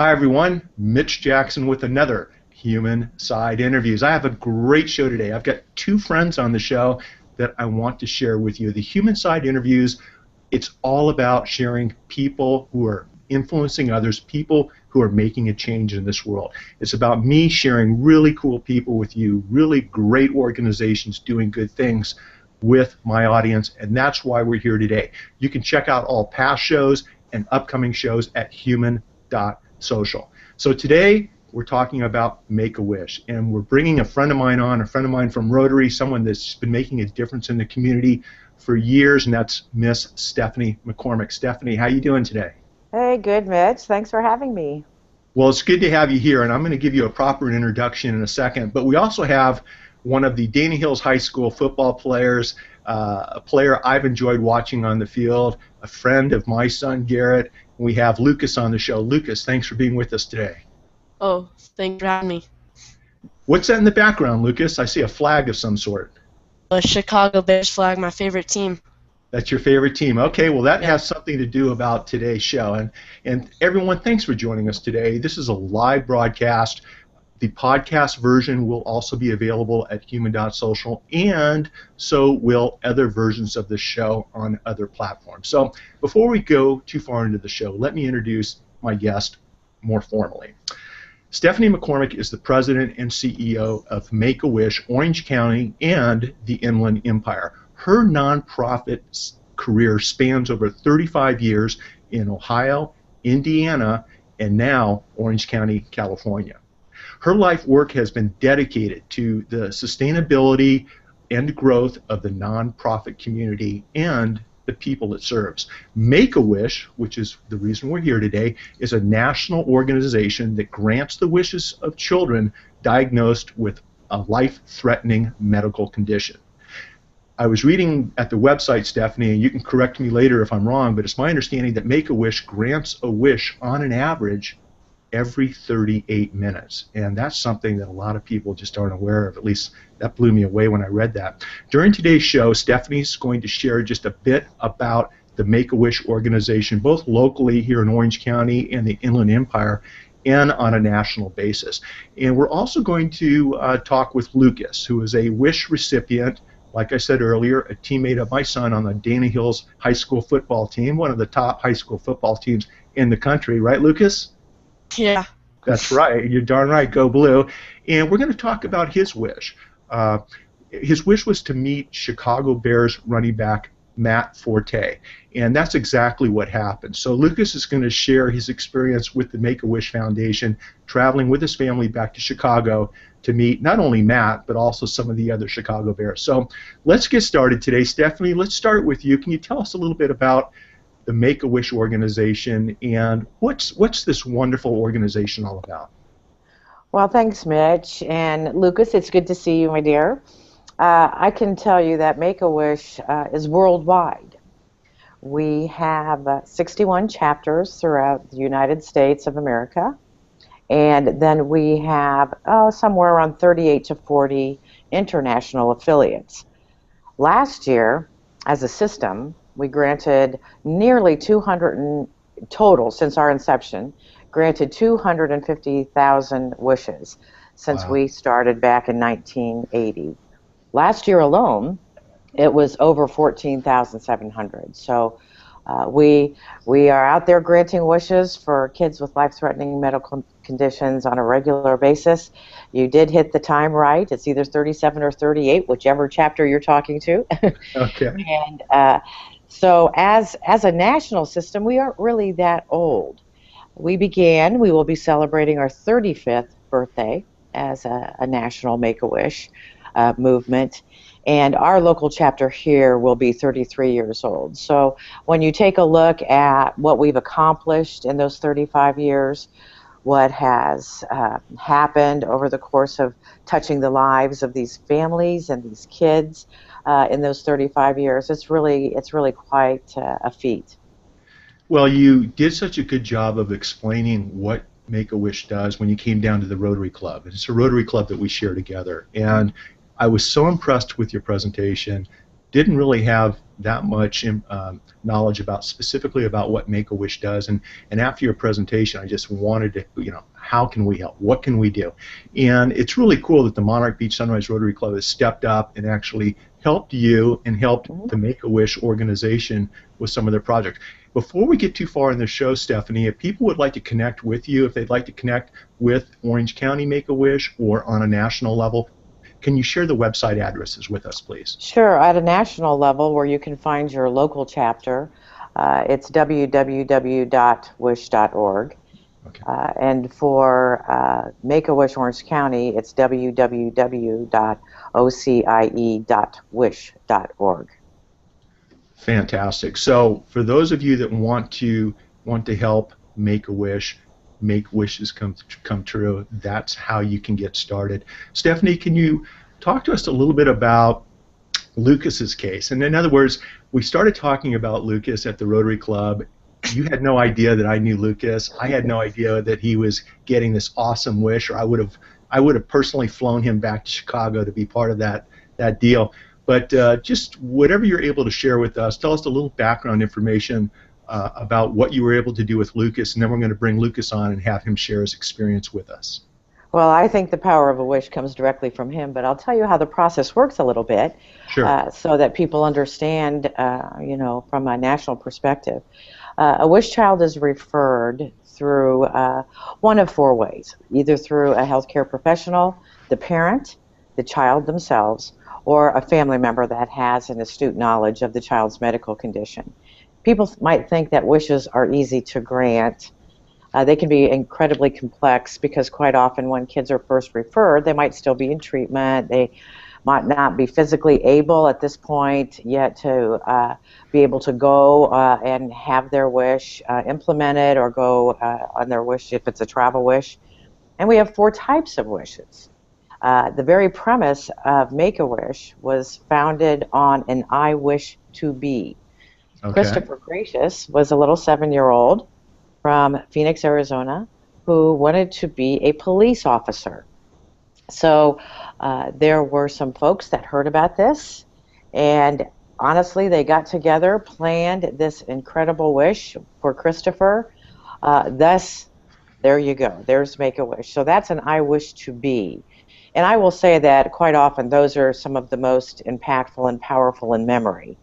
Hi everyone, Mitch Jackson with another Human Side Interviews. I have a great show today. I've got two friends on the show that I want to share with you. The Human Side Interviews, it's all about sharing people who are influencing others, people who are making a change in this world. It's about me sharing really cool people with you, really great organizations doing good things with my audience, and that's why we're here today. You can check out all past shows and upcoming shows at human.social. So today we're talking about Make-A-Wish, and we're bringing a friend of mine from Rotary, someone that's been making a difference in the community for years, and that's Miss Stephanie McCormick. Stephanie, how you doing today? Hey, good, Mitch. Thanks for having me. Well, it's good to have you here, and I'm going to give you a proper introduction in a second, but we also have one of the Dana Hills High School football players, a player I've enjoyed watching on the field, a friend of my son Garrett. We have Lucas on the show. Lucas, thanks for being with us today. Oh, thanks for having me. What's that in the background, Lucas? I see a flag of some sort. The Chicago Bears flag, my favorite team. That's your favorite team. Okay, well that has something to do about today's show. And everyone, thanks for joining us today. This is a live broadcast. The podcast version will also be available at human.social, and so will other versions of the show on other platforms. So before we go too far into the show, let me introduce my guest more formally. Stephanie McCormick is the president and CEO of Make-A-Wish, Orange County, and the Inland Empire. Her nonprofit career spans over 35 years in Ohio, Indiana, and now Orange County, California. Her life work has been dedicated to the sustainability and growth of the nonprofit community and the people it serves. Make-A-Wish, which is the reason we're here today, is a national organization that grants the wishes of children diagnosed with a life-threatening medical condition. I was reading at the website, Stephanie, and you can correct me later if I'm wrong, but it's my understanding that Make-A-Wish grants a wish on an average every 38 minutes, and that's something that a lot of people just aren't aware of. At least that blew me away when I read that. During today's show, Stephanie's going to share just a bit about the Make-A-Wish organization, both locally here in Orange County and the Inland Empire, and on a national basis. And we're also going to talk with Lucas, who is a wish recipient, like I said earlier, a teammate of my son on the Dana Hills High School football team, one of the top high school football teams in the country, right, Lucas? Yeah. That's right. You're darn right. Go Blue. And we're going to talk about his wish. His wish was to meet Chicago Bears running back Matt Forte, and that's exactly what happened. So Lucas is going to share his experience with the Make-A-Wish Foundation, traveling with his family back to Chicago to meet not only Matt, but also some of the other Chicago Bears. So let's get started today. Stephanie, let's start with you. Can you tell us a little bit about the Make-A-Wish organization, and what's this wonderful organization all about? Well, thanks, Mitch. And Lucas, it's good to see you, my dear. I can tell you that Make-A-Wish is worldwide. We have 61 chapters throughout the United States of America, and then we have somewhere around 38 to 40 international affiliates. Last year, as a system, we granted nearly 200 total since our inception, granted 250,000 wishes since we started back in 1980. Last year alone, it was over 14,700. So we are out there granting wishes for kids with life-threatening medical conditions on a regular basis. You did hit the time right. It's either 37 or 38, whichever chapter you're talking to. Okay. And so as a national system, we aren't really that old. We will be celebrating our 35th birthday as a national Make-A-Wish movement, and our local chapter here will be 33 years old. So when you take a look at what we've accomplished in those 35 years, what has happened over the course of touching the lives of these families and these kids in those 35 years, it's really quite a feat. Well, you did such a good job of explaining what Make-A-Wish does when you came down to the Rotary Club. It's a Rotary Club that we share together, and I was so impressed with your presentation didn't really have that much knowledge about specifically about what Make-A-Wish does, and after your presentation I just wanted to, how can we help, what can we do? And it's really cool that the Monarch Beach Sunrise Rotary Club has stepped up and actually helped you and helped the Make-A-Wish organization with some of their projects. Before we get too far in the show, Stephanie, if people would like to connect with you, if they'd like to connect with Orange County Make-A-Wish or on a national level, can you share the website addresses with us, please? Sure. At a national level, where you can find your local chapter, it's www.wish.org. Okay. And for Make-A-Wish Orange County, it's www.ocie.wish.org. Fantastic. So for those of you that want to help Make-A-Wish, make wishes come true, that's how you can get started. Stephanie, can you talk to us a little bit about Lucas's case? And in other words, we started talking about Lucas at the Rotary Club. You had no idea that I knew Lucas. I had no idea that he was getting this awesome wish, or I would have personally flown him back to Chicago to be part of that deal. But just whatever you're able to share with us, tell us a little background information about what you were able to do with Lucas, and then we're going to bring Lucas on and have him share his experience with us. Well, I think the power of a wish comes directly from him, but I'll tell you how the process works a little bit, sure. So that people understand, from a national perspective. A wish child is referred through one of four ways, either through a healthcare professional, the parent, the child themselves, or a family member that has an astute knowledge of the child's medical condition. People might think that wishes are easy to grant. They can be incredibly complex because quite often when kids are first referred, they might still be in treatment. They might not be physically able at this point yet to be able to go and have their wish implemented, or go on their wish if it's a travel wish. And we have four types of wishes. The very premise of Make-A-Wish was founded on an I wish to be. Okay. Christopher Gracious was a little 7-year-old from Phoenix, Arizona, who wanted to be a police officer. So there were some folks that heard about this, and honestly, they got together, planned this incredible wish for Christopher. Thus, there you go. There's Make-A-Wish. So that's an I wish to be. And I will say that quite often those are some of the most impactful and powerful in memory.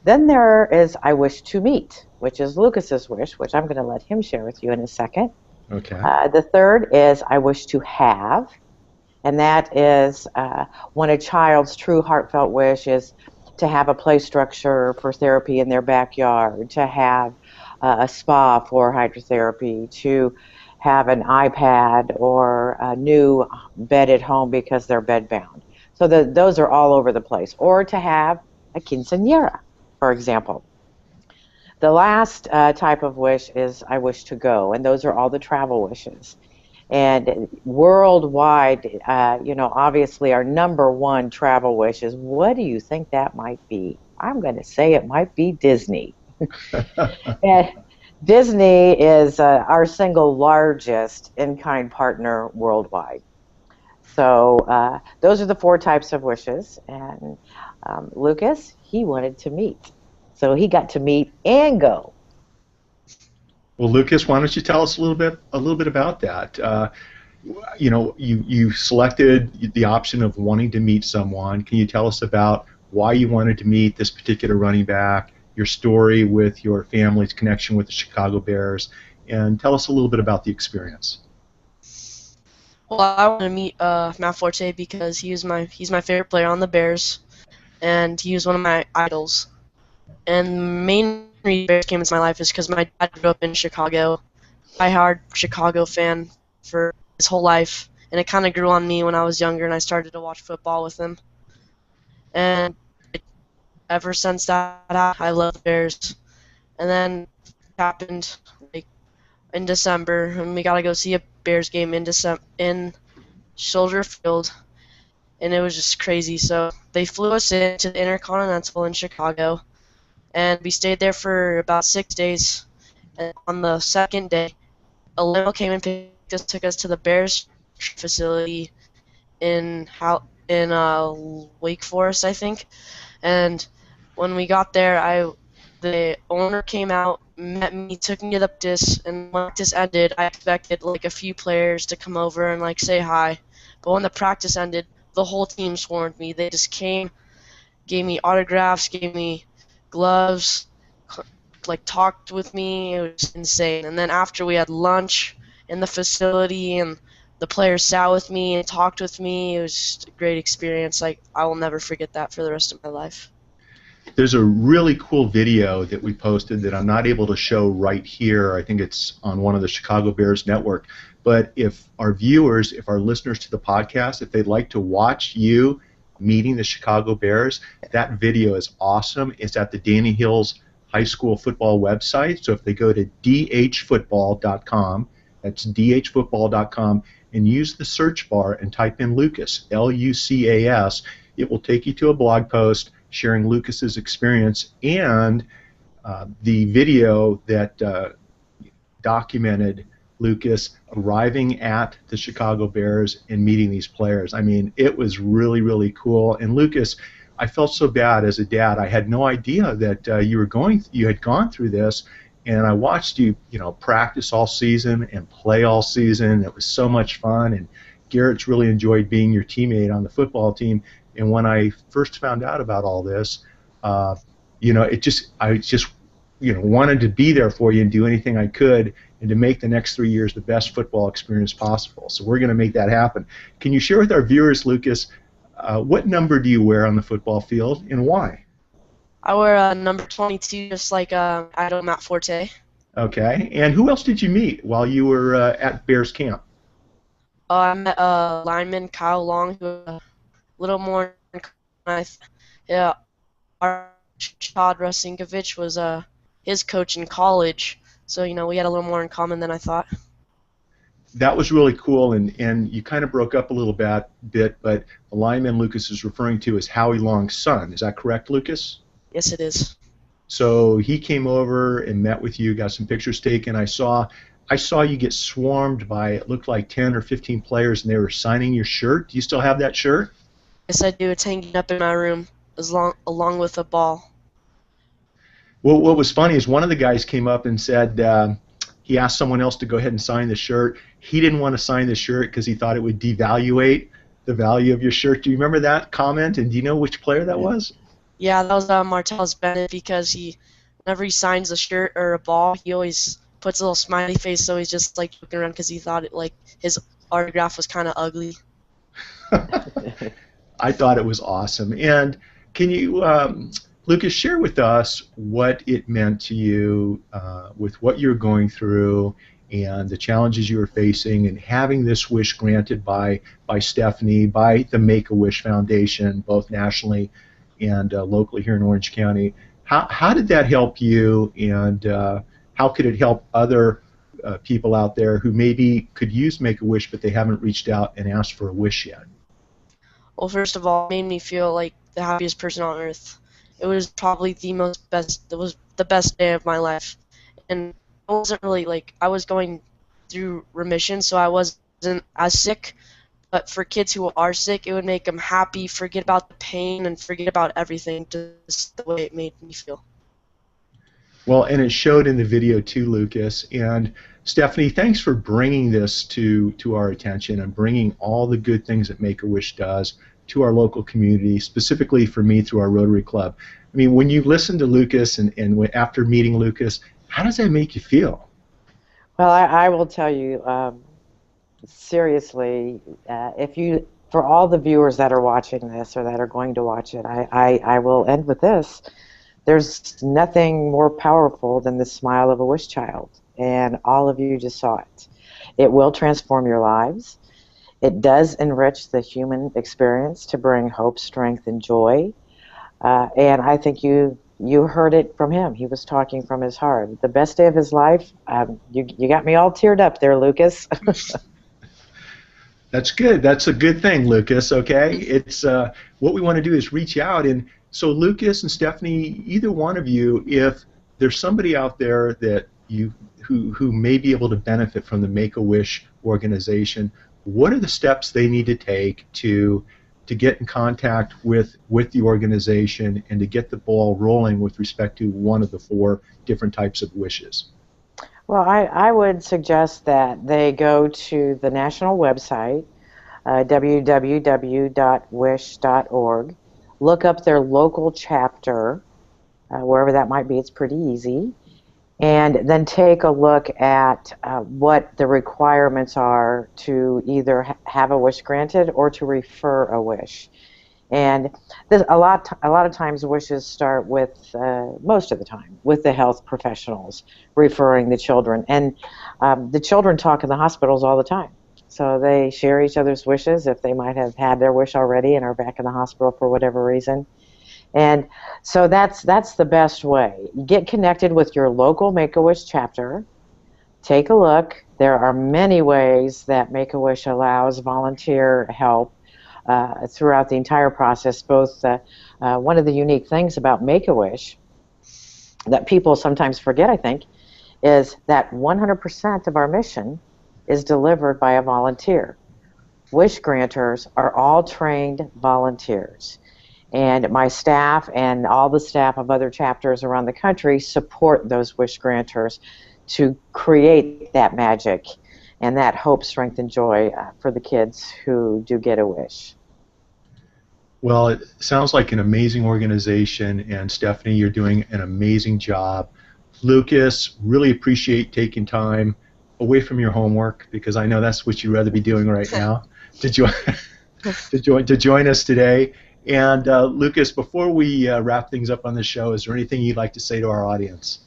Then there is I wish to meet, which is Lucas's wish, which I'm going to let him share with you in a second. Okay. The third is I wish to have, and that is when a child's true heartfelt wish is to have a play structure for therapy in their backyard, to have a spa for hydrotherapy, to have an iPad or a new bed at home because they're bedbound. So those are all over the place. Or to have a quinceañera, for example. The last type of wish is I wish to go, and those are all the travel wishes. And worldwide, obviously our number one travel wish is, what do you think that might be? I'm going to say it might be Disney. And Disney is our single largest in-kind partner worldwide. So those are the four types of wishes. And Lucas, he wanted to meet. So he got to meet and go. Well, Lucas, why don't you tell us a little bit about that? You selected the option of wanting to meet someone. Can you tell us about why you wanted to meet this particular running back, your story with your family's connection with the Chicago Bears, and tell us a little bit about the experience? Well, I want to meet Matt Forte because he's my favorite player on the Bears, and he was one of my idols. And the main reason Bears came into my life is because my dad grew up in Chicago, diehard Chicago fan for his whole life, and it kind of grew on me when I was younger, and I started to watch football with him. And ever since that, I love the Bears. And then it happened in December, and we got to go see a Bears game in Soldier Field, and it was just crazy. So they flew us into the Intercontinental in Chicago, and we stayed there for about 6 days. And on the second day, a limo came and took us to the Bears facility in Wake Forest, I think. And when we got there, the owner came out, met me, took me to the practice, and when practice ended, I expected like a few players to come over and like say hi. But when the practice ended, the whole team swarmed me. They just came, gave me autographs, gave me gloves, like talked with me. It was insane. And then after we had lunch in the facility and the players sat with me and talked with me, it was just a great experience. Like I will never forget that for the rest of my life. There's a really cool video that we posted that I'm not able to show right here. I think it's on one of the Chicago Bears network. But if our viewers, if our listeners to the podcast, if they'd like to watch you meeting the Chicago Bears, that video is awesome. It's at the Danny Hills High School football website. So if they go to dhfootball.com, that's dhfootball.com, and use the search bar and type in Lucas, Lucas, it will take you to a blog post sharing Lucas's experience and the video that documented Lucas arriving at the Chicago Bears and meeting these players. I mean, it was really, really cool. And Lucas, I felt so bad as a dad. I had no idea that you had gone through this, and I watched you, practice all season and play all season. It was so much fun, and Garrett's really enjoyed being your teammate on the football team. And when I first found out about all this, I just wanted to be there for you and do anything I could and to make the next 3 years the best football experience possible. So we're going to make that happen. Can you share with our viewers, Lucas, what number do you wear on the football field and why? I wear number 22, just like Idol Matt Forte. Okay. And who else did you meet while you were at Bears camp? I met lineman Kyle Long, who little more. Yeah, our Chad Rasinkovich was his coach in college, so we had a little more in common than I thought. That was really cool, and you kind of broke up a little bit, but the lineman Lucas is referring to is Howie Long's son. Is that correct, Lucas? Yes, it is. So he came over and met with you, got some pictures taken. I saw you get swarmed by, it looked like 10 or 15 players, and they were signing your shirt. Do you still have that shirt? Yes, I do. It's hanging up in my room along with a ball. Well, what was funny is one of the guys came up and said he asked someone else to go ahead and sign the shirt. He didn't want to sign the shirt because he thought it would devaluate the value of your shirt. Do you remember that comment? And do you know which player that was? Yeah, that was Martellus Bennett, because whenever he signs a shirt or a ball, he always puts a little smiley face, so he's just like looking around because he thought his autograph was kind of ugly. I thought it was awesome. And can you, Lucas, share with us what it meant to you with what you're going through and the challenges you were facing and having this wish granted by Stephanie, by the Make-A-Wish Foundation, both nationally and locally here in Orange County. How did that help you, and how could it help other people out there who maybe could use Make-A-Wish but they haven't reached out and asked for a wish yet? Well, first of all, it made me feel like the happiest person on earth. It was probably the best day of my life. And I wasn't really, I was going through remission, so I wasn't as sick. But for kids who are sick, it would make them happy, forget about the pain, and forget about everything, just the way it made me feel. Well, and it showed in the video too, Lucas. And Stephanie, thanks for bringing this to our attention and bringing all the good things that Make-A-Wish does to our local community, specifically for me through our Rotary Club. I mean, when you listen to Lucas and after meeting Lucas, how does that make you feel? Well, I will tell you, seriously, for all the viewers that are watching this or that are going to watch it, I will end with this. There's nothing more powerful than the smile of a wish child, and all of you just saw it. It will transform your lives. It does enrich the human experience to bring hope, strength, and joy. And I think you heard it from him. He was talking from his heart. The best day of his life. You got me all teared up there, Lucas. That's good. That's a good thing, Lucas. Okay, it's what we want to do is reach out, and so Lucas and Stephanie, either one of you, if there's somebody out there that who may be able to benefit from the Make-A-Wish organization, what are the steps they need to take to to get in contact with the organization and to get the ball rolling with respect to one of the 4 different types of wishes? Well, I would suggest that they go to the national website, www.wish.org, look up their local chapter, wherever that might be. It's pretty easy. And then take a look at what the requirements are to either have a wish granted or to refer a wish. And a lot of times wishes start with, most of the time, with the health professionals referring the children. And the children talk in the hospitals all the time. So they share each other's wishes if they might have had their wish already and are back in the hospital for whatever reason. And so that's the best way. Get connected with your local Make-A-Wish chapter. Take a look. There are many ways that Make-A-Wish allows volunteer help throughout the entire process. Both one of the unique things about Make-A-Wish that people sometimes forget, I think, is that 100% of our mission is delivered by a volunteer. Wish granters are all trained volunteers. And my staff and all the staff of other chapters around the country support those wish granters to create that magic and that hope, strength, and joy for the kids who do get a wish. Well, it sounds like an amazing organization, and Stephanie, you're doing an amazing job. Lucas, really appreciate taking time away from your homework, because I know that's what you'd rather be doing right now, to join us today. And Lucas, before we wrap things up on the show, is there anything you'd like to say to our audience?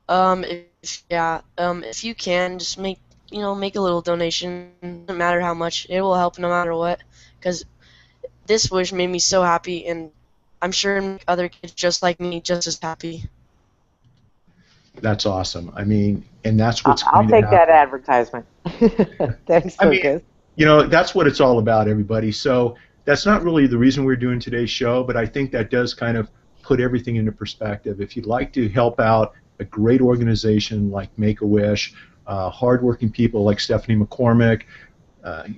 If you can, just make a little donation. No matter how much, it will help no matter what. Because this wish made me so happy, and I'm sure other kids just like me just as happy. That's awesome. I mean, and that's what's I'll going to happen. take that advertisement. Thanks, Lucas. That's what it's all about, everybody. So that's not really the reason we're doing today's show, but I think that does kind of put everything into perspective. If you'd like to help out a great organization like Make-A-Wish, hardworking people like Stephanie McCormick,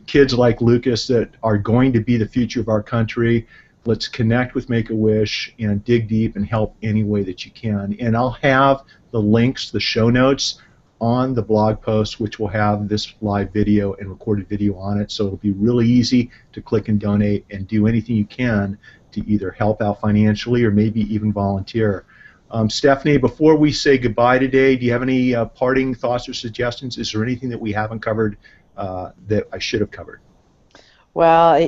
kids like Lucas that are going to be the future of our country, let's connect with Make-A-Wish and dig deep and help any way that you can. And I'll have the links, the show notes, on the blog post, which will have this live video and recorded video on it, so it'll be really easy to click and donate and do anything you can to either help out financially or maybe even volunteer. Stephanie, before we say goodbye today, do you have any parting thoughts or suggestions? Is there anything that we haven't covered that I should have covered? Well,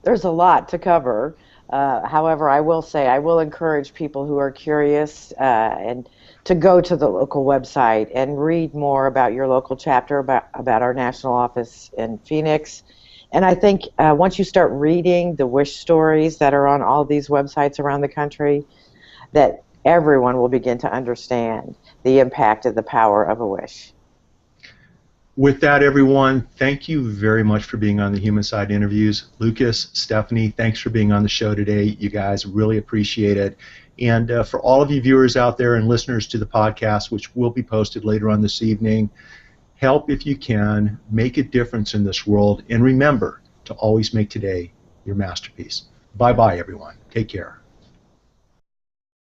there's a lot to cover. However, I will say I will encourage people who are curious and to go to the local website and read more about your local chapter, about our national office in Phoenix. And I think once you start reading the wish stories that are on all these websites around the country, that everyone will begin to understand the impact of the power of a wish. With that, everyone, thank you very much for being on the Human Side Interviews. Lucas, Stephanie, thanks for being on the show today. You guys really appreciate it. And for all of you viewers out there and listeners to the podcast, which will be posted later on this evening, help if you can, make a difference in this world, and remember to always make today your masterpiece. Bye-bye, everyone. Take care.